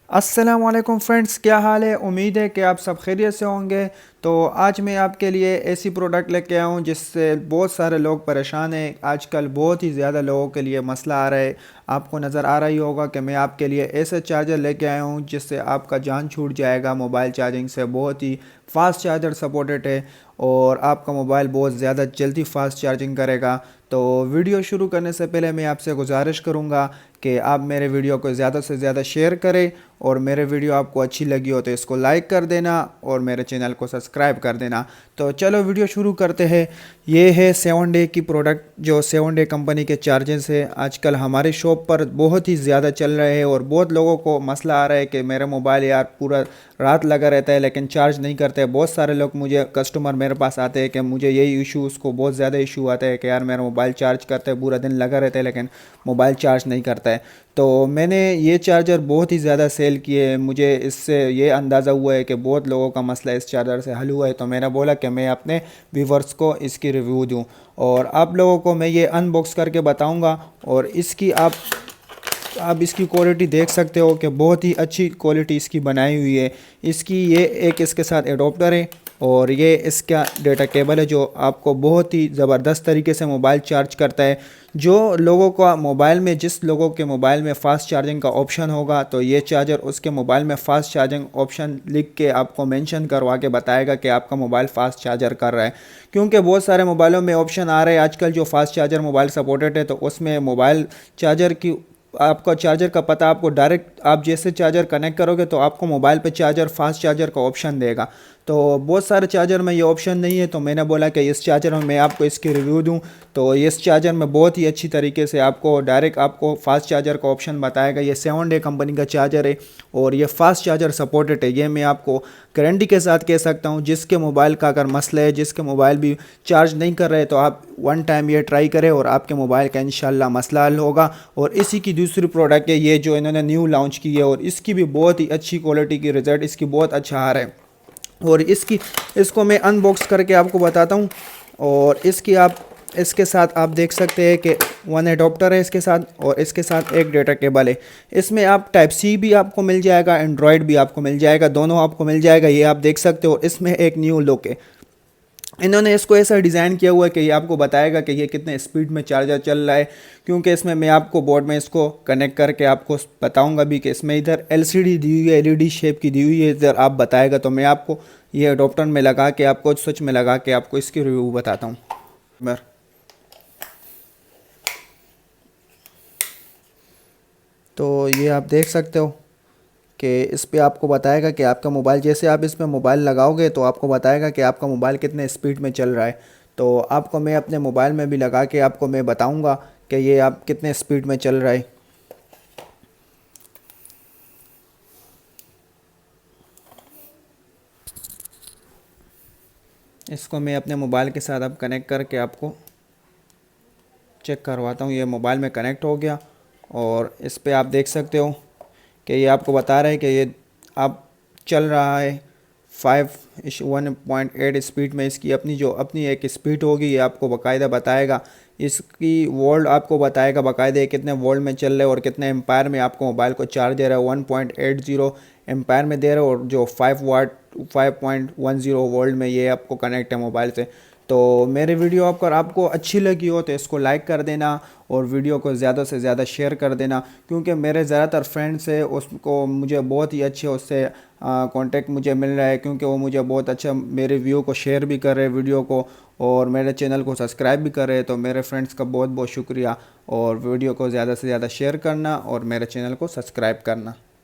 अस्सलामुअलैकुम फ्रेंड्स, क्या हाल है। उम्मीद है कि आप सब खैरियत से होंगे। तो आज मैं आपके लिए ऐसी प्रोडक्ट लेके आया हूँ जिससे बहुत सारे लोग परेशान हैं। आजकल बहुत ही ज़्यादा लोगों के लिए मसला आ रहा है। आपको नज़र आ रही होगा कि मैं आपके लिए ऐसे चार्जर लेके आया हूँ जिससे आपका जान छूट जाएगा मोबाइल चार्जिंग से। बहुत ही फास्ट चार्जर सपोर्टेड है और आपका मोबाइल बहुत ज़्यादा जल्दी फास्ट चार्जिंग करेगा। तो वीडियो शुरू करने से पहले मैं आपसे गुजारिश करूँगा कि आप मेरे वीडियो को ज़्यादा से ज़्यादा शेयर करें और मेरे वीडियो आपको अच्छी लगी हो तो इसको लाइक कर देना और मेरे चैनल को सब्सक्राइब कर देना। तो चलो वीडियो शुरू करते हैं। ये है 7 डे की प्रोडक्ट, जो 7 डे कंपनी के चार्जर्स है। आजकल हमारी शॉप पर बहुत ही ज़्यादा चल रहे हैं और बहुत लोगों को मसला आ रहा है कि मेरा मोबाइल यार पूरा रात लगा रहता है लेकिन चार्ज नहीं करते। बहुत सारे लोग मुझे कस्टमर मेरे पास आते हैं कि मुझे यही इशू, उसको बहुत ज़्यादा इशू आता है कि यार मेरा मोबाइल चार्ज करते हैं पूरा दिन लगा रहता है लेकिन मोबाइल चार्ज नहीं करता है। तो मैंने ये चार्जर बहुत ही ज़्यादा सेल किए। मुझे इससे ये अंदाज़ा हुआ है कि बहुत लोगों का मसला इस चार्जर से हल हुआ है। तो मैंने बोला कि मैं अपने व्यूवर्स को इसकी रिव्यू दूं और आप लोगों को मैं ये अनबॉक्स करके बताऊंगा। और इसकी आप इसकी क्वालिटी देख सकते हो कि बहुत ही अच्छी क्वालिटी इसकी बनाई हुई है। इसकी ये एक इसके साथ एडोप्टर है और ये इसका डेटा केबल है जो आपको बहुत ही ज़बरदस्त तरीके से मोबाइल चार्ज करता है। जो लोगों का मोबाइल में, जिस लोगों के मोबाइल में फ़ास्ट चार्जिंग का ऑप्शन होगा तो ये चार्जर उसके मोबाइल में फ़ास्ट चार्जिंग ऑप्शन लिख के आपको मेंशन करवा के बताएगा कि आपका मोबाइल फ़ास्ट चार्जर कर रहा है। क्योंकि बहुत सारे मोबाइलों में ऑप्शन आ रहे हैं आजकल जो फ़ास्ट चार्जर मोबाइल सपोर्टेड है, तो उसमें मोबाइल चार्जर की आपका चार्जर का पता आपको डायरेक्ट, आप जैसे चार्जर कनेक्ट करोगे तो आपको मोबाइल पे चार्जर, फास्ट चार्जर का ऑप्शन देगा। तो बहुत सारे चार्जर में ये ऑप्शन नहीं है, तो मैंने बोला कि इस चार्जर में मैं आपको इसकी रिव्यू दूं। तो इस चार्जर में बहुत ही अच्छी तरीके से आपको डायरेक्ट आपको फास्ट चार्जर का ऑप्शन बताएगा। ये 7 डे कंपनी का चार्जर है और ये फास्ट चार्जर सपोर्टेड है। ये मैं आपको गारंटी के साथ कह सकता हूँ। जिसके मोबाइल का अगर मसला है, जिसके मोबाइल भी चार्ज नहीं कर रहे, तो आप वन टाइम ये ट्राई करें और आपके मोबाइल का इंशाल्लाह मसला हल होगा। और इसी की दूसरी प्रोडक्ट है ये जो इन्होंने न्यू लॉन्च की है और इसकी भी बहुत ही अच्छी क्वालिटी की रिज़ल्ट इसकी बहुत अच्छा आ रहा है। और इसको मैं अनबॉक्स करके आपको बताता हूँ। और इसके साथ आप देख सकते हैं कि वन एडोप्टर है इसके साथ और इसके साथ एक डेटा केबल है। इसमें आप टाइप सी भी आपको मिल जाएगा, एंड्रॉयड भी आपको मिल जाएगा, दोनों आपको मिल जाएगा। ये आप देख सकते हो। इसमें एक न्यू लुक है। इन्होंने इसको ऐसा डिज़ाइन किया हुआ है कि ये आपको बताएगा कि ये कितने स्पीड में चार्जर चल रहा है। क्योंकि इसमें मैं आपको बोर्ड में इसको कनेक्ट करके आपको बताऊंगा भी कि इसमें इधर एलसीडी दी हुई है, एलईडी शेप की दी हुई है। इधर आप बताएगा तो मैं आपको ये अडोप्टर में लगा के, आपको स्विच में लगा के आपको इसकी रिव्यू बताता हूँ। तो ये आप देख सकते हो कि इस पे आपको बताएगा कि आपका मोबाइल, जैसे आप इस पे मोबाइल लगाओगे तो आपको बताएगा कि आपका मोबाइल कितने स्पीड में चल रहा है। तो आपको मैं अपने मोबाइल में भी लगा के आपको मैं बताऊंगा कि ये आप कितने स्पीड में चल रहा है। इसको मैं अपने मोबाइल के साथ अब कनेक्ट करके आपको चेक करवाता हूँ। ये मोबाइल में कनेक्ट हो गया और इस पे आप देख सकते हो कि ये आपको बता रहा है कि ये अब चल रहा है 1.8 स्पीड में। इसकी अपनी एक स्पीड होगी, ये आपको बाकायदा बताएगा। इसकी वोल्ट आपको बताएगा बाकायदा ये कितने वोल्ट में चल रहे हैं और कितने एम्पायर में आपको मोबाइल को चार्ज दे रहा है। 1.80 एम्पायर में दे रहा है और जो 5.10 वोल्ट में ये आपको कनेक्ट है मोबाइल से। तो मेरी वीडियो आपको अच्छी लगी हो तो इसको लाइक कर देना और वीडियो को ज़्यादा से ज़्यादा शेयर कर देना। क्योंकि मेरे ज़्यादातर फ्रेंड्स है उसको मुझे बहुत ही अच्छे उससे कांटेक्ट मुझे मिल रहा है, क्योंकि वो मुझे बहुत अच्छा मेरे व्यू को शेयर भी कर रहे हैं वीडियो को और मेरे चैनल को सब्सक्राइब भी कर रहे हैं। तो मेरे फ्रेंड्स का बहुत बहुत शुक्रिया और वीडियो को ज़्यादा से ज़्यादा शेयर करना और मेरे चैनल को सब्सक्राइब करना।